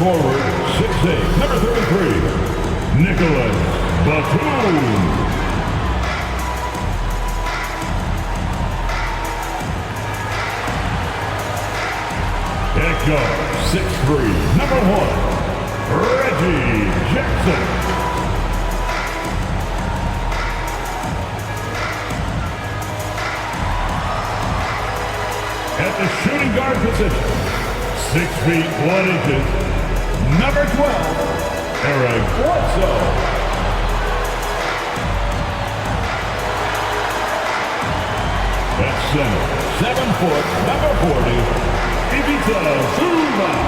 forward, 6'8", number 33, Nicholas Batum. At guard, 6'3", number 1, Reggie Jackson. At the shooting guard position, 6 feet 1 inches, number 12, Eric Bledsoe. At center, 7 foot, number 40, Ivica Zubac.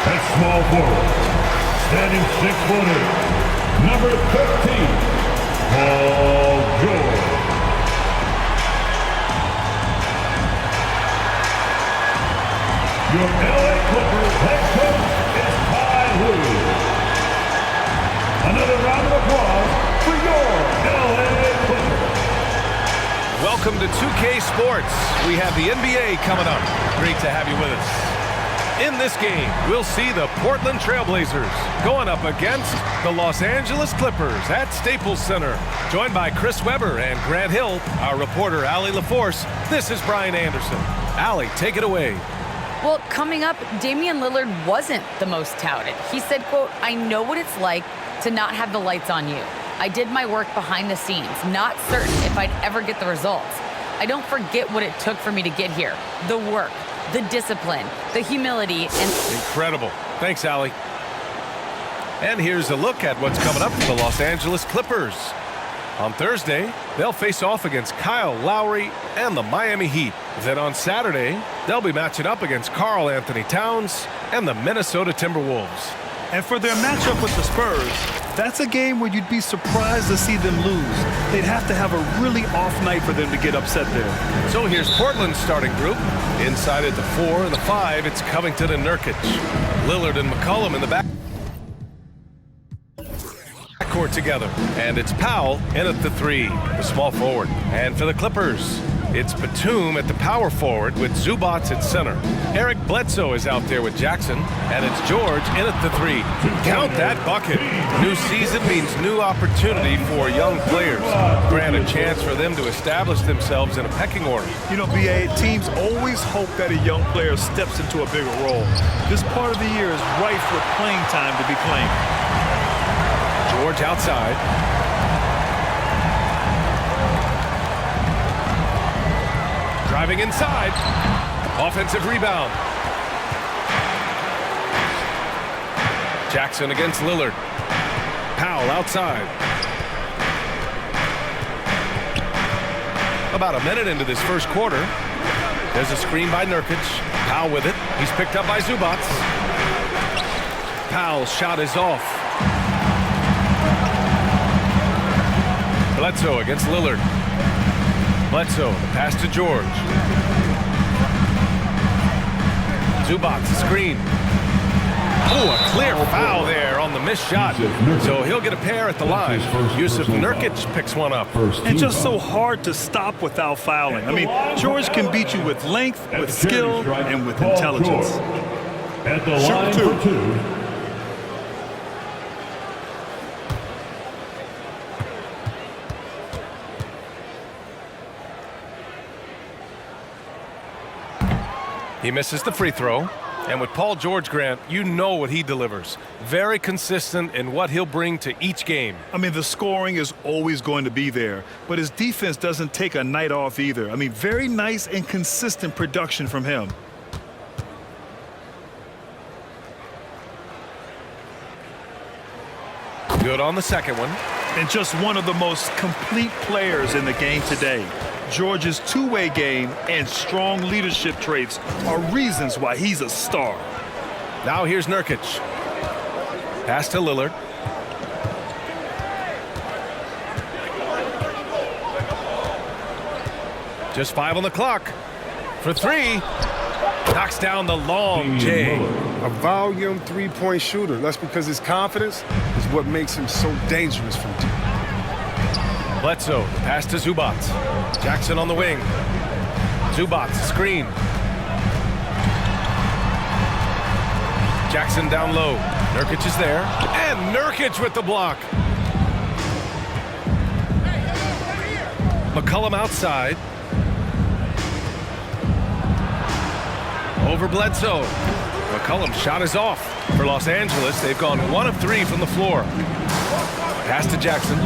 At small forward, standing 6'8", number 13, Paul George. Your LA Clippers head coach is Ty Lue. Another round of applause for your LA Clippers. Welcome to 2K Sports. We have the NBA coming up. Great to have you with us. In this game, we'll see the Portland Trailblazers going up against the Los Angeles Clippers at Staples Center. Joined by Chris Webber and Grant Hill, our reporter Allie LaForce, this is Brian Anderson. Allie, take it away. Well, coming up, Damian Lillard wasn't the most touted. He said, quote, "I know what it's like to not have the lights on you. I did my work behind the scenes, not certain if I'd ever get the results. I don't forget what it took for me to get here. The work, the discipline, the humility, and..." Incredible. Thanks, Allie. And here's a look at what's coming up for the Los Angeles Clippers. On Thursday, they'll face off against Kyle Lowry and the Miami Heat. Then on Saturday, they'll be matching up against Karl Anthony Towns and the Minnesota Timberwolves. And for their matchup with the Spurs, that's a game where you'd be surprised to see them lose. They'd have to have a really off night for them to get upset there. So here's Portland's starting group. Inside at the 4 and the 5, it's Covington and Nurkic. Lillard and McCollum in the backcourt together. And it's Powell in at the 3, the small forward. And for the Clippers, it's Batum at the power forward with Zubac at center. Eric Bledsoe is out there with Jackson, and it's George in at the 3. Count that bucket. New season means new opportunity for young players. Grant a chance for them to establish themselves in a pecking order. You know, BA, teams always hope that a young player steps into a bigger role. This part of the year is rife with playing time to be claimed. George outside. Driving inside. Offensive rebound. Jackson against Lillard. Powell outside. About a minute into this first quarter. There's a screen by Nurkic. Powell with it. He's picked up by Zubac. Powell's shot is off. Bledsoe against Lillard. Bledsoe, the pass to George. Zubac, screen. Oh, a clear foul there on the missed shot. So he'll get a pair at the line. Yusuf Nurkic picks one up. And just so hard to stop without fouling. I mean, George can beat you with length, with skill, and with intelligence. At the line for 2. He misses the free throw. And with Paul George, Grant, you know what he delivers. Very consistent in what he'll bring to each game. I mean, the scoring is always going to be there, but his defense doesn't take a night off either. I mean, very nice and consistent production from him. Good on the second one. And just one of the most complete players in the game today. George's two-way game and strong leadership traits are reasons why he's a star. Now here's Nurkic. Pass to Lillard. Just 5 on the clock. For 3. Knocks down the long J. A volume three-point shooter. That's because his confidence is what makes him so dangerous from deep. Bledsoe, pass to Zubac. Jackson on the wing. Zubac, screen. Jackson down low. Nurkic is there. And Nurkic with the block. McCollum outside. Over Bledsoe. McCollum's shot is off. For Los Angeles, they've gone 1 of 3 from the floor. Pass to Jackson.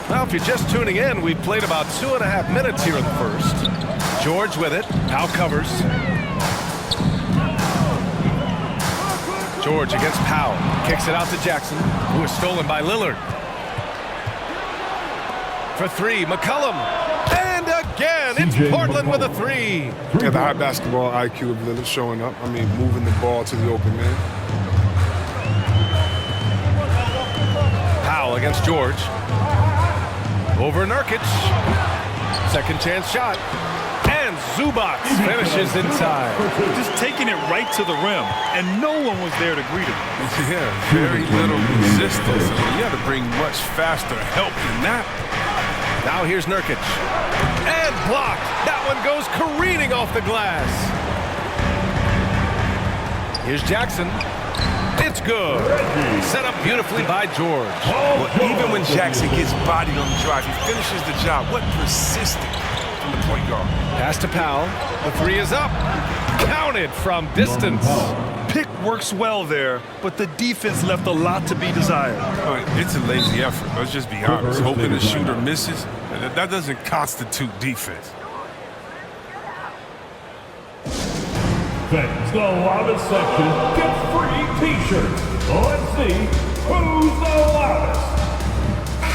Well, if you're just tuning in, we've played about 2.5 minutes here in the first. George with it. Powell covers. George against Powell. Kicks it out to Jackson, who is stolen by Lillard. For 3, McCollum. And again, it's Portland with a 3. Yeah, the high basketball IQ of Lillard showing up. I mean, moving the ball to the open man. Powell against George. Over Nurkic. Second chance shot. And Zubac finishes inside. Just taking it right to the rim, and no one was there to greet him. Yeah, very little resistance. You got to bring much faster help than that. Now here's Nurkic. And blocked. That one goes careening off the glass. Here's Jackson. It's good. Set up beautifully by George. Well, even when Jackson gets bodied on the drive, he finishes the job. What persistence from the point guard. Pass to Powell. The 3 is up. Counted from distance. Pick works well there, but the defense left a lot to be desired. It's a lazy effort. Let's just be honest. Hoping the shooter misses, that doesn't constitute defense. Fans, the loudest section gets free T-shirts. Let's see who's the loudest.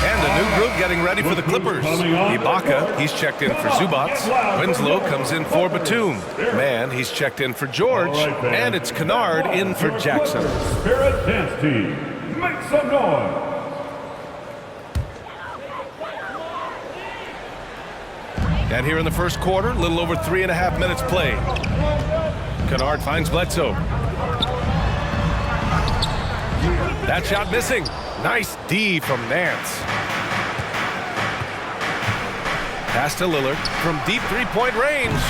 And a new group getting ready for the Clippers. Ibaka, he's checked in for Zubac. Winslow comes in for Batum. Man, he's checked in for George. And it's Kennard in for Jackson. Spirit Dance Team, make some noise. And here in the first quarter, a little over 3.5 minutes played. Kennard finds Bledsoe. That shot missing. Nice D from Nance. Pass to Lillard from deep three-point range.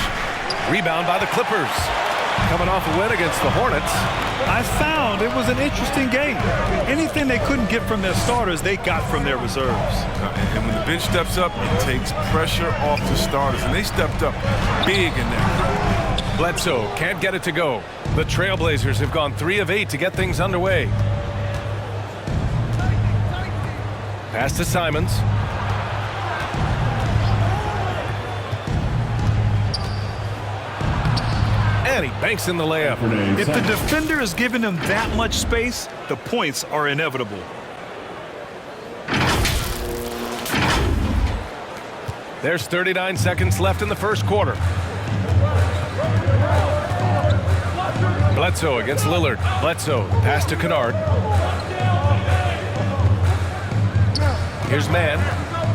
Rebound by the Clippers. Coming off a win against the Hornets. I found it was an interesting game. Anything they couldn't get from their starters, they got from their reserves. And when the bench steps up, it takes pressure off the starters. And they stepped up big in that. Bledsoe can't get it to go. The Trailblazers have gone 3 of 8 to get things underway. Pass to Simons. And he banks in the layup. If the defender is giving him that much space, the points are inevitable. There's 39 seconds left in the first quarter. Bledsoe against Lillard. Bledsoe, pass to Kennard. Here's Mann.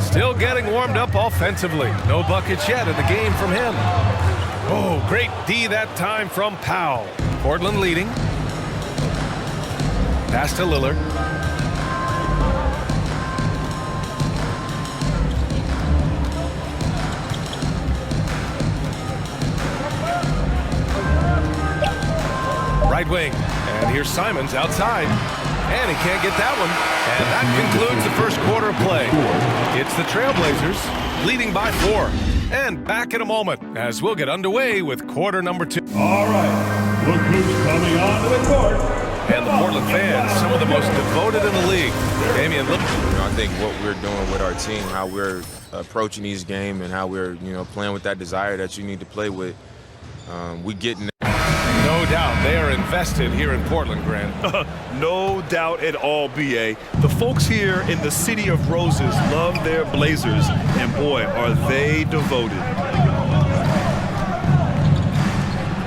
Still getting warmed up offensively. No buckets yet in the game from him. Oh, great D that time from Powell. Portland leading. Pass to Lillard. Right wing. And here's Simons outside. And he can't get that one. And that concludes the first quarter of play. It's the Trailblazers leading by 4. And back in a moment as we'll get underway with quarter number 2. All right, look who's coming onto the court. And the Portland fans, some of the most devoted in the league. Damian Lillard. I think what we're doing with our team, how we're approaching each game and how we're, playing with that desire that you need to play with, we get No doubt they are invested here in Portland, Grant. No doubt at all, B.A. The folks here in the City of Roses love their Blazers, and boy, are they devoted.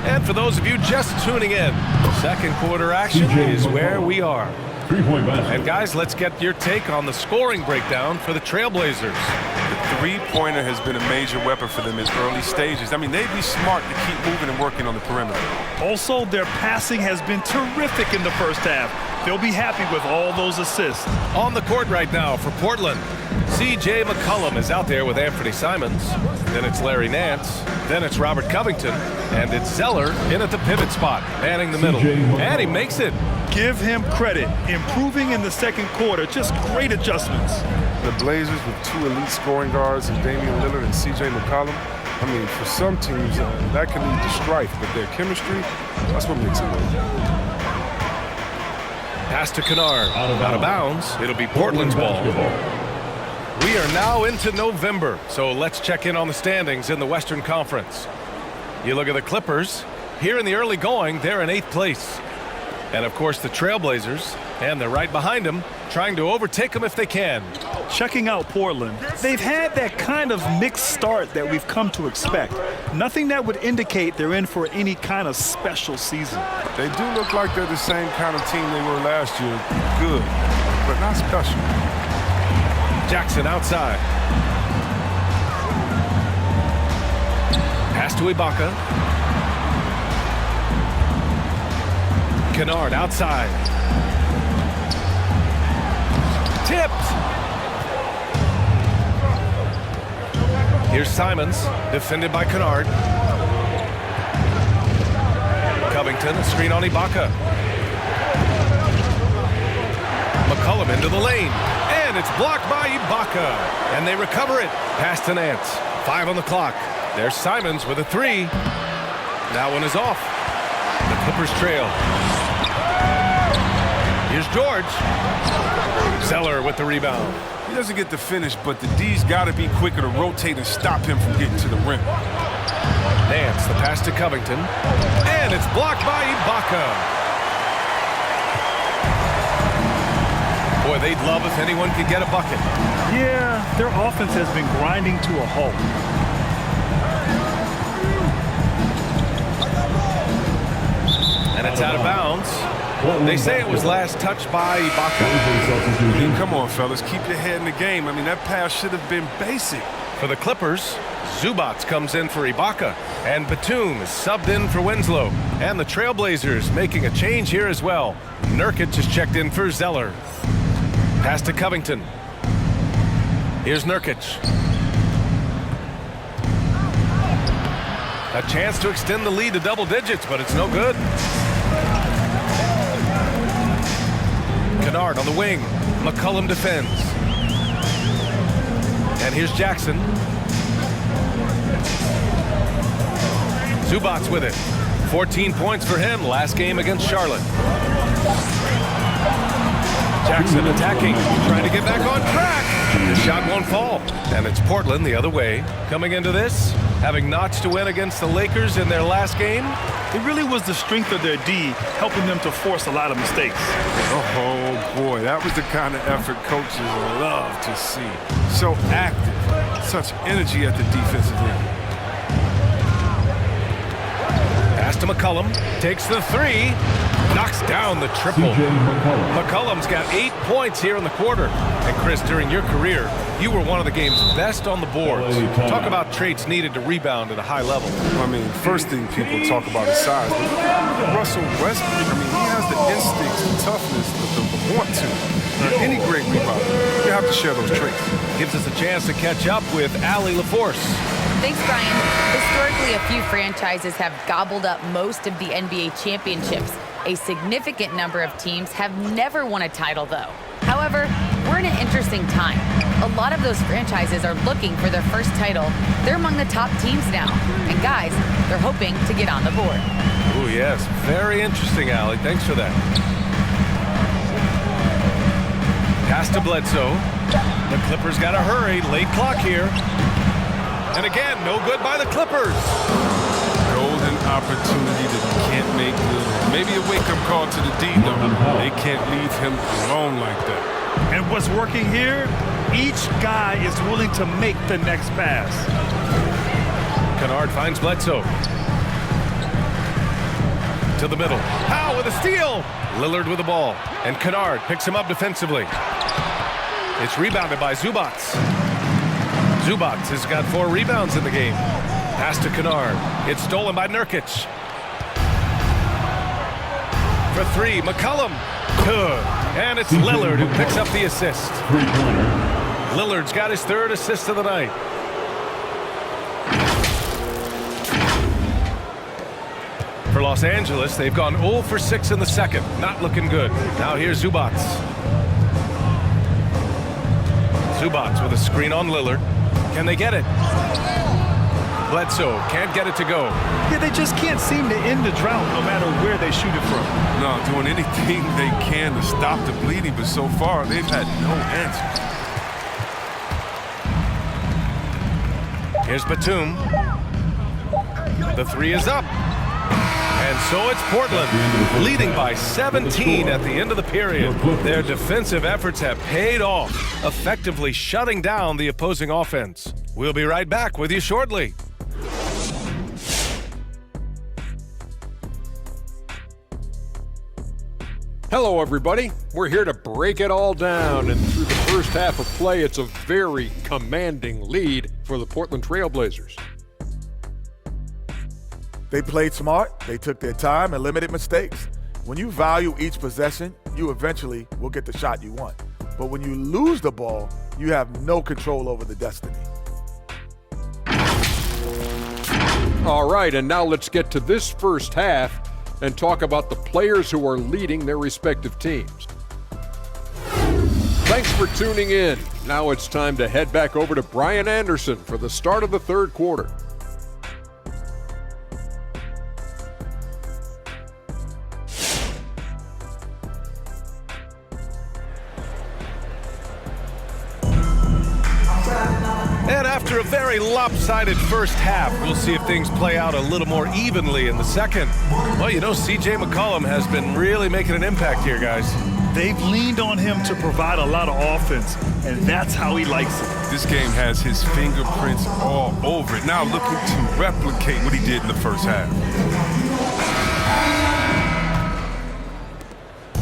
And for those of you just tuning in, second quarter action is where we are. Three-point basket. And guys, let's get your take on the scoring breakdown for the Trailblazers. The three-pointer has been a major weapon for them in early stages. I mean, they'd be smart to keep moving and working on the perimeter. Also, their passing has been terrific in the first half. They'll be happy with all those assists. On the court right now for Portland, C.J. McCollum is out there with Anthony Simons. Then it's Larry Nance. Then it's Robert Covington. And it's Zeller in at the pivot spot, manning the middle. And he makes it. Give him credit. Improving in the second quarter. Just great adjustments. The Blazers with two elite scoring guards in Damian Lillard and C.J. McCollum. I mean, for some teams, that can lead to strife, but their chemistry, that's what makes it work. Pass to Kennard. Out of bounds. It'll be Portland's ball. We are now into November, so let's check in on the standings in the Western Conference. You look at the Clippers. Here in the early going, they're in 8th place. And, of course, the Trailblazers, and they're right behind them, trying to overtake them if they can. Checking out Portland, they've had that kind of mixed start that we've come to expect. Nothing that would indicate they're in for any kind of special season. They do look like they're the same kind of team they were last year. Good, but not special. Jackson outside. Pass to Ibaka. Kennard outside. Tipped. Here's Simons, defended by Kennard. Covington, a screen on Ibaka. McCollum into the lane. And it's blocked by Ibaka. And they recover it. Pass to Nance. 5 on the clock. There's Simons with a 3. That one is off. The Clippers trail. Here's George. Zeller with the rebound. He doesn't get the finish, but the D's got to be quicker to rotate and stop him from getting to the rim. Nance, the pass to Covington. And it's blocked by Ibaka. Boy, they'd love if anyone could get a bucket. Yeah, their offense has been grinding to a halt. And it's out of bounds. They say it was last touched by Ibaka. I mean, come on, fellas. Keep your head in the game. I mean, that pass should have been basic. For the Clippers, Zubats comes in for Ibaka. And Batum is subbed in for Winslow. And the Trailblazers making a change here as well. Nurkic is checked in for Zeller. Pass to Covington. Here's Nurkic. A chance to extend the lead to double digits, but it's no good. Kennard on the wing. McCollum defends. And here's Jackson. Zubats with it. 14 points for him last game against Charlotte. Jackson attacking, trying to get back on track. The shot won't fall. And it's Portland the other way. Coming into this, having notched to win against the Lakers in their last game. It really was the strength of their D helping them to force a lot of mistakes. Oh, boy, that was the kind of effort coaches love to see. So active, such energy at the defensive end. Pass to McCollum, takes the 3, knocks down the triple. McCollum's got 8 points here in the quarter. And Chris, during your career, you were one of the game's best on the boards. Talk about traits needed to rebound at a high level. I mean, first thing people talk about is size. But Russell Westbrook, I mean, he has the instincts and toughness to want to. Any great rebounder, you have to share those traits. Gives us a chance to catch up with Allie LaForce. Thanks, Brian. Historically, a few franchises have gobbled up most of the NBA championships. A significant number of teams have never won a title, though. However, we're in an interesting time. A lot of those franchises are looking for their first title. They're among the top teams now. And guys, they're hoping to get on the board. Oh, yes. Very interesting, Allie. Thanks for that. Pass to Bledsoe. The Clippers got to hurry. Late clock here. And again, no good by the Clippers. Golden opportunity that you can't make good. Maybe a wake-up call to the D, though. They can't leave him alone like that. And what's working here, each guy is willing to make the next pass. Kennard finds Bledsoe. To the middle. Howe with a steal. Lillard with the ball. And Kennard picks him up defensively. It's rebounded by Zubats. Zubac has got 4 rebounds in the game. Pass to Kennard. It's stolen by Nurkic. For 3, McCollum. Good. And it's Lillard who picks up the assist. Lillard's got his 3rd assist of the night. For Los Angeles, they've gone 0 for 6 in the second. Not looking good. Now here's Zubac. Zubac with a screen on Lillard. Can they get it? Bledsoe can't get it to go. Yeah, they just can't seem to end the drought no matter where they shoot it from. No, doing anything they can to stop the bleeding, but so far they've had no answers. Here's Batum. The 3 is up. And so it's Portland, leading by 17 at the end of the period. Their defensive efforts have paid off, effectively shutting down the opposing offense. We'll be right back with you shortly. Hello, everybody. We're here to break it all down, and through the first half of play, it's a very commanding lead for the Portland Trail Blazers. They played smart, they took their time and limited mistakes. When you value each possession, you eventually will get the shot you want. But when you lose the ball, you have no control over the destiny. All right, and now let's get to this first half and talk about the players who are leading their respective teams. Thanks for tuning in. Now it's time to head back over to Brian Anderson for the start of the third quarter. And after a very lopsided first half, we'll see if things play out a little more evenly in the second. Well, you know, C.J. McCollum has been really making an impact here, guys. They've leaned on him to provide a lot of offense, and that's how he likes it. This game has his fingerprints all over it. Now looking to replicate what he did in the first half.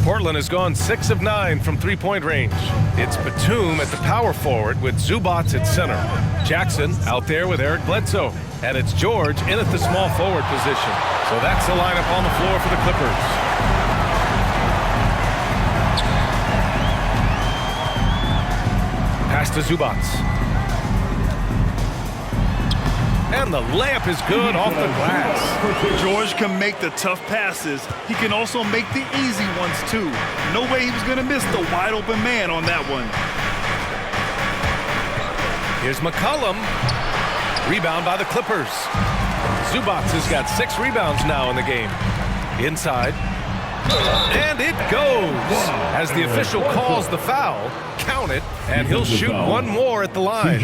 Portland has gone 6 of 9 from three-point range. It's Batum at the power forward with Zubac at center. Jackson out there with Eric Bledsoe. And it's George in at the small forward position. So that's the lineup on the floor for the Clippers. Pass to Zubac. And the layup is good off the glass. George can make the tough passes. He can also make the easy ones, too. No way he was going to miss the wide-open man on that one. Here's McCollum. Rebound by the Clippers. Zubac has got 6 rebounds now in the game. Inside. And it goes. As the official calls the foul, count it, and he'll shoot one more at the line.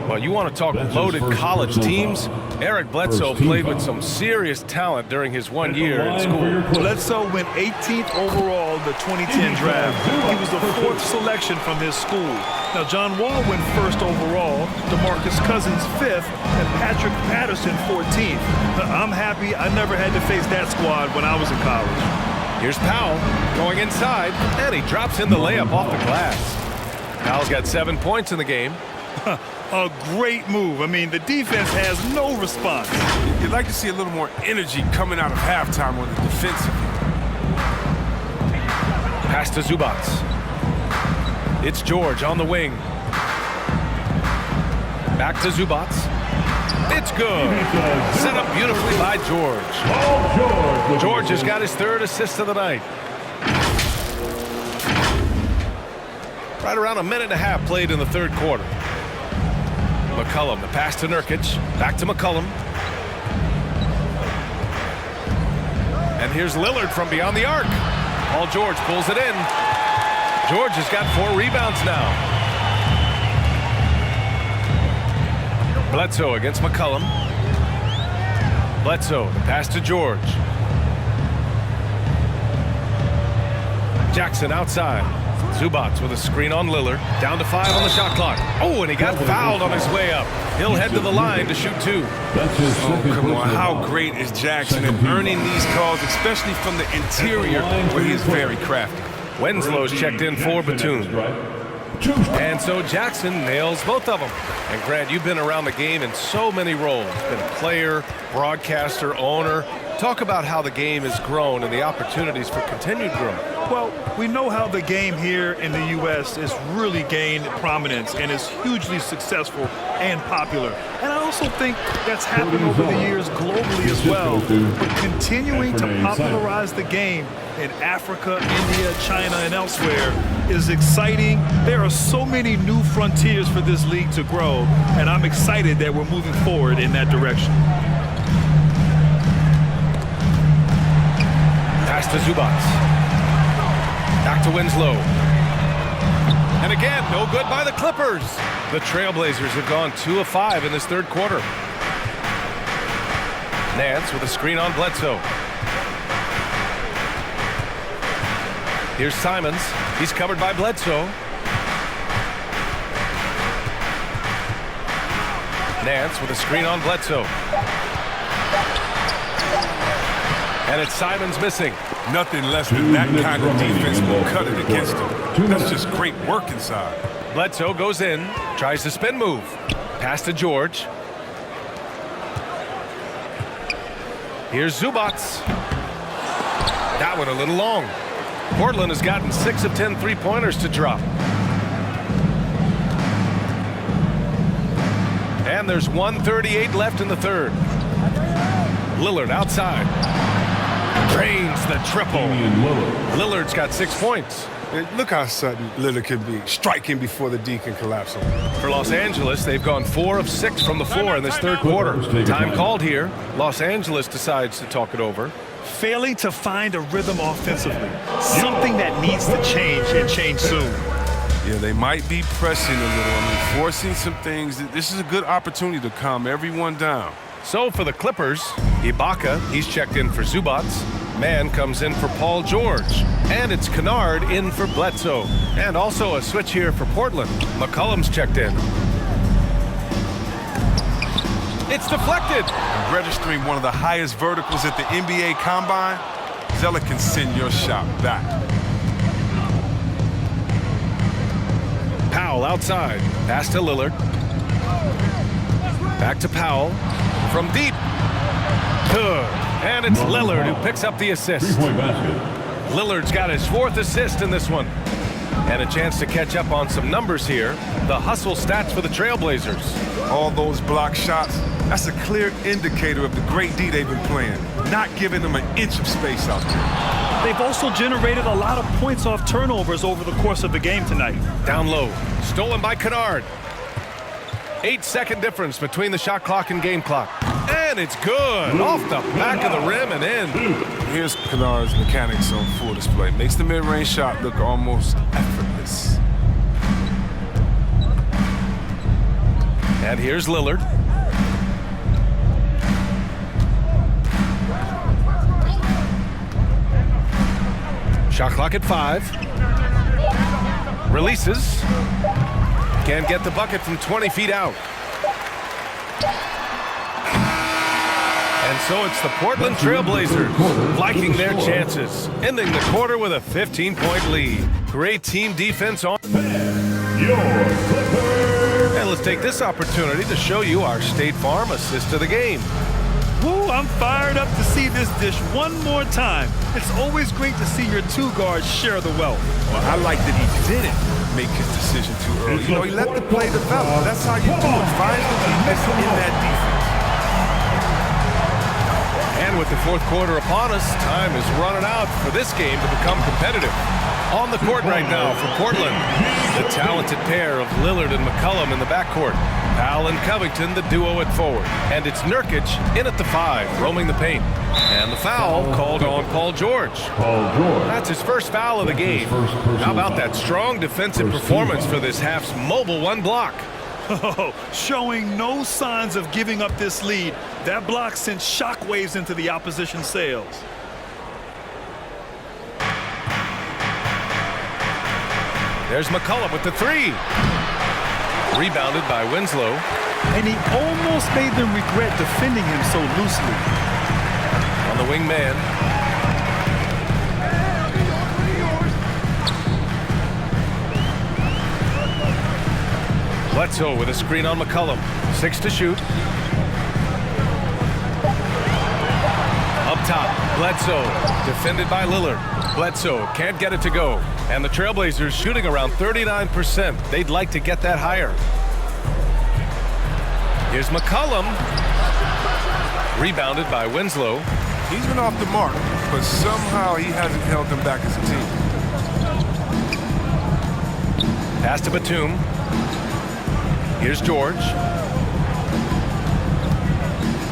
Well, you want to talk loaded college teams? Eric Bledsoe played with some serious talent during his 1 year in school. Bledsoe went 18th overall in the 2010 draft. He was the 4th selection from his school. Now, John Wall went 1st overall, DeMarcus Cousins 5th, and Patrick Patterson 14th. I'm happy I never had to face that squad when I was in college. Here's Powell going inside, and he drops in the layup off the glass. Powell's got 7 points in the game. A great move. I mean, the defense has no response. You'd like to see a little more energy coming out of halftime on the defensive end. Pass to Zubac. It's George on the wing. Back to Zubac. It's good. Set up beautifully by George. George has got his 3rd assist of the night. Right around a minute and a half played in the third quarter. McCollum, the pass to Nurkic. Back to McCollum. And here's Lillard from beyond the arc. Paul George pulls it in. George has got 4 rebounds now. Bledsoe against McCollum. Bledsoe, the pass to George. Jackson outside. Zubac with a screen on Lillard. Down to 5 on the shot clock. Oh, and he got fouled on his way up. He'll head to the line to shoot 2. Oh, come on. How great is Jackson in earning these calls, especially from the interior, where he is very crafty. Winslow's checked in for Batum. And so Jackson nails both of them. And Grant, you've been around the game in so many roles. Been a player, broadcaster, owner. Talk about how the game has grown and the opportunities for continued growth. Well, we know how the game here in the U.S. has really gained prominence and is hugely successful and popular. And I also think that's happened over the years globally as well. But continuing to popularize the game in Africa, India, China, and elsewhere is exciting. There are so many new frontiers for this league to grow, and I'm excited that we're moving forward in that direction. Pass to Zubats. Back to Winslow. And again, no good by the Clippers. The Trailblazers have gone 2 of 5 in this third quarter. Nance with a screen on Bledsoe. Here's Simons. He's covered by Bledsoe. Nance with a screen on Bledsoe. And it's Simons missing. Nothing less than that kind of defense will cut it against him. That's just great work inside. Bledsoe goes in, tries the spin move. Pass to George. Here's Zubats. That one a little long. Portland has gotten 6 of 10 three-pointers to drop. And there's 1:38 left in the third. Lillard outside. Drains the triple. Lillard's got 6 points. Look how sudden Lillard can be, striking before the D can collapse him. For Los Angeles, they've gone 4 of 6 from the floor in this third quarter. Time called here. Los Angeles decides to talk it over. Failing to find a rhythm offensively, something that needs to change and change soon. Yeah, they might be pressing a little. I mean, forcing some things. This is a good opportunity to calm everyone down. So for the Clippers, Ibaka, he's checked in for Zubats. Mann comes in for Paul George. And it's Kennard in for Bledsoe. And also a switch here for Portland. McCollum's checked in. It's deflected. Registering one of the highest verticals at the NBA Combine, Zeller can send your shot back. Powell outside. Pass to Lillard. Back to Powell. From deep. Good. And it's Lillard who picks up the assist. Lillard's got his 4th assist in this one. And a chance to catch up on some numbers here. The hustle stats for the Trailblazers. All those block shots, that's a clear indicator of the great D they've been playing. Not giving them an inch of space out there. They've also generated a lot of points off turnovers over the course of the game tonight. Down low. Stolen by Kennard. 8-second difference between the shot clock and game clock. And it's good. Off the back of the rim and in. Here's Kennard's mechanics on full display. Makes the mid-range shot look almost effortless. And here's Lillard. Shot clock at 5. Releases. Can't get the bucket from 20 feet out. And so it's the Portland Trailblazers liking their chances, ending the quarter with a 15-point lead. Great team defense on. And let's take this opportunity to show you our State Farm assist of the game. Woo, I'm fired up to see this dish one more time. It's always great to see your 2 guards share the wealth. Well, I like that he didn't make his decision too early. You know, he let the play develop. That's how you do it. Find the weakness in that defense. And with the fourth quarter upon us, time is running out for this game to become competitive. On the court right now for Portland, the talented pair of Lillard and McCollum in the backcourt. Powell and Covington, the duo at forward. And it's Nurkic in at the 5, roaming the paint. And the foul called on Paul George. That's his first foul of the game. How about that strong defensive performance for this half's mobile 1 block? Oh, showing no signs of giving up this lead. That block sent shockwaves into the opposition's sails. There's McCollum with the 3. Rebounded by Winslow. And he almost made them regret defending him so loosely. On the wing man. Bledsoe with a screen on McCollum. 6 to shoot. Up top, Bledsoe, defended by Lillard. Bledsoe can't get it to go. And the Trailblazers shooting around 39%. They'd like to get that higher. Here's McCollum. Rebounded by Winslow. He's been off the mark, but somehow he hasn't held them back as a team. Pass to Batum. Here's George.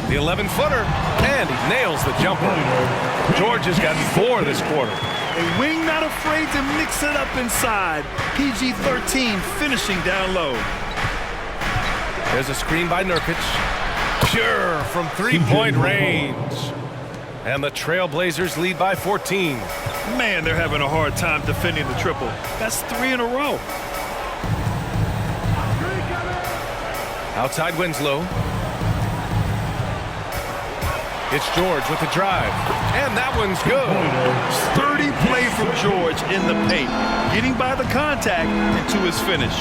The 11-footer, and he nails the jumper. George has got 4 this quarter. A wing not afraid to mix it up inside. PG-13 finishing down low. There's a screen by Nurkic. Pure from 3-point range. And the Trailblazers lead by 14. Man, they're having a hard time defending the triple. That's 3 in a row. Outside Winslow. It's George with the drive. And that one's good. Sturdy play from George in the paint. Getting by the contact and to his finish.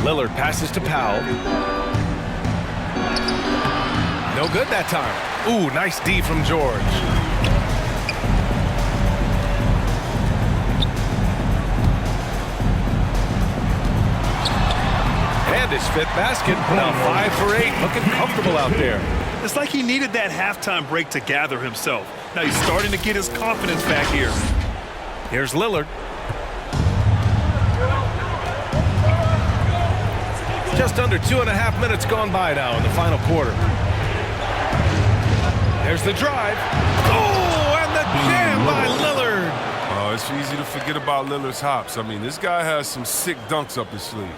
Lillard passes to Powell. No good that time. Ooh, nice D from George. And his 5th basket. Now 5 for 8. Looking comfortable out there. It's like he needed that halftime break to gather himself. Now he's starting to get his confidence back here. Here's Lillard. Just under 2.5 minutes gone by now in the final quarter. There's the drive. Oh, and the jam by Lillard. Oh, it's easy to forget about Lillard's hops. I mean, this guy has some sick dunks up his sleeve.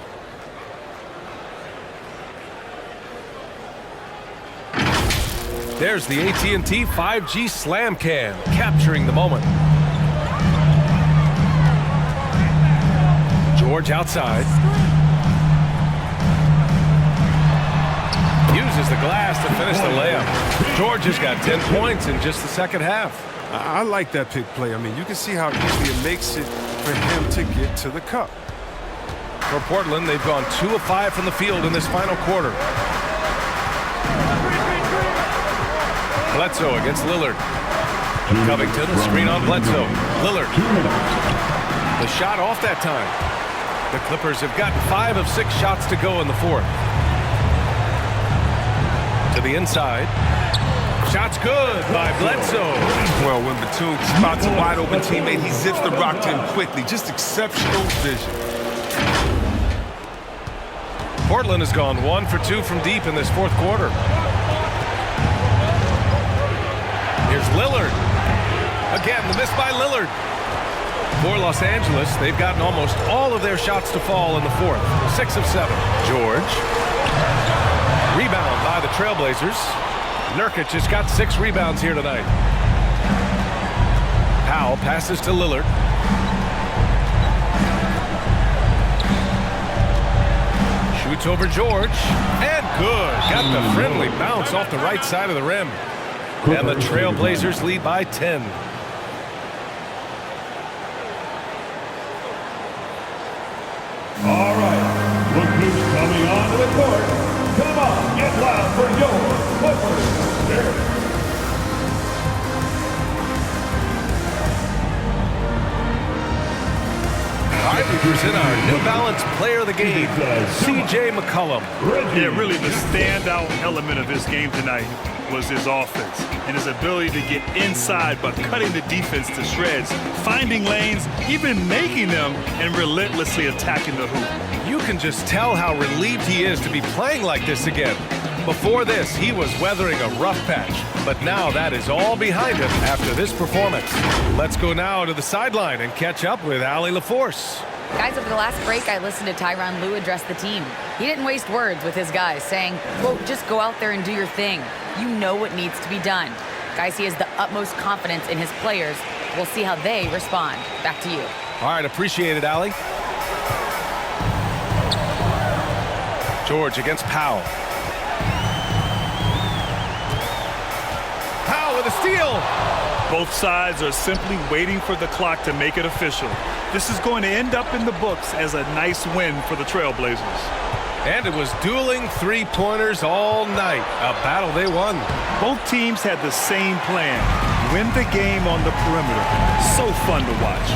There's the AT&T 5G Slam Cam, capturing the moment. George outside. Uses the glass to finish the layup. George has got 10 points in just the second half. I like that pick play. I mean, you can see how easy it makes it for him to get to the cup. For Portland, they've gone 2 of 5 from the field in this final quarter. Bledsoe against Lillard. Covington, screen on Bledsoe. Lillard. The shot off that time. The Clippers have gotten 5 of 6 shots to go in the 4th. To the inside. Shot's good by Bledsoe. Well, when Batum spots a wide open teammate, he zips the rock to him quickly. Just exceptional vision. Portland has gone 1 for 2 from deep in this 4th quarter. Here's Lillard. Again, the miss by Lillard. For Los Angeles, they've gotten almost all of their shots to fall in the 4th. 6 of 7. George. Rebound by the Trailblazers. Nurkic has got 6 rebounds here tonight. Powell passes to Lillard. Shoots over George. And good. Got the friendly bounce off the right side of the rim. And the Trailblazers lead by 10. All right, look who's coming onto the court. Come on, get loud for your Clippers. There. All right, we present our New Balance Player of the Game, C.J. McCollum. Yeah, really the standout element of his game tonight was his offense and his ability to get inside by cutting the defense to shreds, finding lanes, even making them, and relentlessly attacking the hoop. You can just tell how relieved he is to be playing like this again. Before this, he was weathering a rough patch, but now that is all behind him after this performance. Let's go now to the sideline and catch up with Allie LaForce. Guys, over the last break, I listened to Tyronn Lue address the team. He didn't waste words with his guys, saying, quote, just go out there and do your thing. You know what needs to be done. Guys, he has the utmost confidence in his players. We'll see how they respond. Back to you. All right, appreciate it, Allie. George against Powell. Powell with a steal. Both sides are simply waiting for the clock to make it official. This is going to end up in the books as a nice win for the Trailblazers. And it was dueling three-pointers all night. A battle they won. Both teams had the same plan. Win the game on the perimeter. So fun to watch.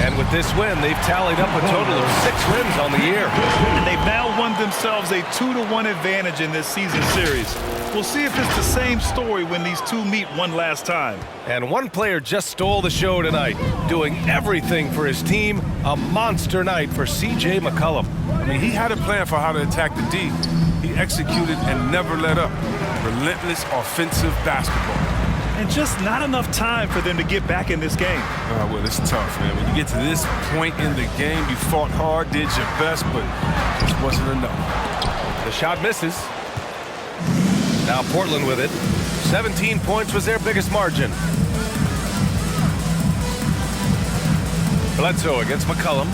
And with this win, they've tallied up a total of 6 wins on the year. And they've now won themselves a 2-1 advantage in this season series. We'll see if it's the same story when these two meet one last time. And one player just stole the show tonight, doing everything for his team. A monster night for C.J. McCollum. I mean, he had a plan for how to attack the D. He executed and never let up. Relentless offensive basketball. And just not enough time for them to get back in this game. Well, it's tough, man. When you get to this point in the game, you fought hard, did your best, but it just wasn't enough. The shot misses. Now Portland with it. 17 points was their biggest margin. Bledsoe against McCollum.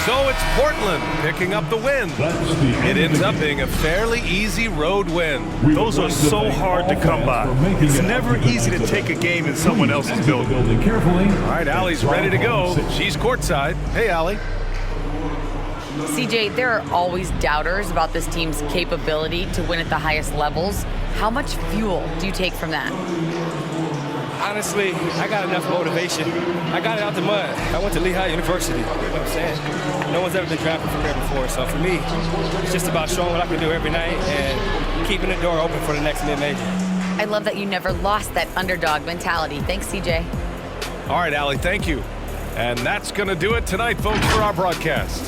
So it's Portland picking up the win. It ends up being a fairly easy road win. Those are so hard to come by. It's never easy to take a game in someone else's building. All right, Allie's ready to go. She's courtside. Hey, Allie. CJ, there are always doubters about this team's capability to win at the highest levels. How much fuel do you take from that? Honestly, I got enough motivation. I got it out the mud. I went to Lehigh University. You know what I'm saying? No one's ever been drafted from there before. So for me, it's just about showing what I can do every night and keeping the door open for the next mid-major. I love that you never lost that underdog mentality. Thanks, CJ. All right, Allie, thank you. And that's going to do it tonight, folks, for our broadcast.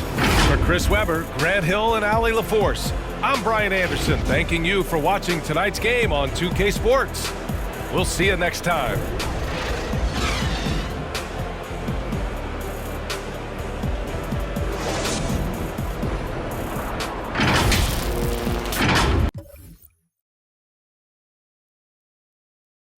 For Chris Webber, Grant Hill, and Allie LaForce, I'm Brian Anderson, thanking you for watching tonight's game on 2K Sports. We'll see you next time.